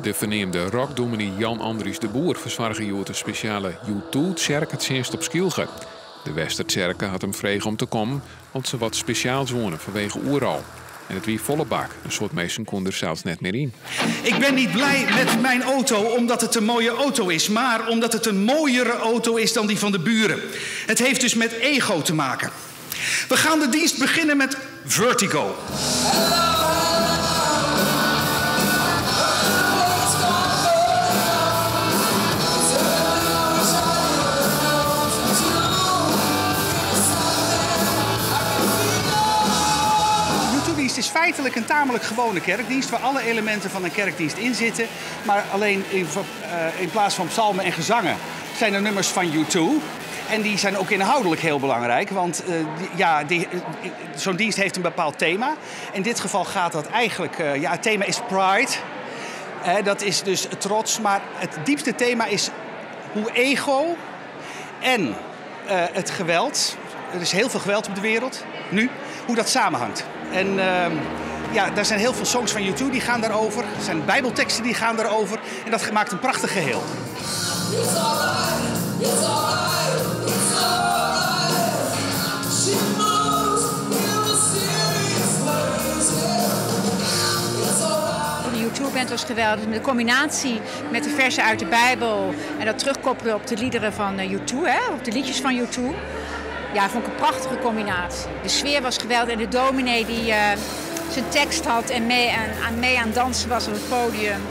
De verneemde rockdominee Jan Andries de Boer verzorgde joet een speciale U2-tjerk het sinst op Skielge. De Westertjerke had hem vregen om te komen, want ze wat speciaal zonen vanwege oeral. En het wie volle bak, een soort mensen kon er zelfs net meer in. Ik ben niet blij met mijn auto omdat het een mooie auto is, maar omdat het een mooiere auto is dan die van de buren. Het heeft dus met ego te maken. We gaan de dienst beginnen met Vertigo. Het is feitelijk een tamelijk gewone kerkdienst waar alle elementen van een kerkdienst in zitten. Maar alleen in plaats van psalmen en gezangen zijn er nummers van U2. En die zijn ook inhoudelijk heel belangrijk, want zo'n dienst heeft een bepaald thema. In dit geval gaat dat eigenlijk, het thema is pride. Dat is dus trots, maar het diepste thema is hoe ego en het geweld, er is heel veel geweld op de wereld nu, hoe dat samenhangt. En daar zijn heel veel songs van U2 die gaan daarover. Er zijn bijbelteksten die gaan daarover. En dat maakt een prachtig geheel. De U2-band was geweldig. De combinatie met de versen uit de Bijbel en dat terugkoppelen op de liederen van U2, op de liedjes van U2. Ja, vond ik een prachtige combinatie. De sfeer was geweldig en de dominee die zijn tekst had en mee aan dansen was op het podium.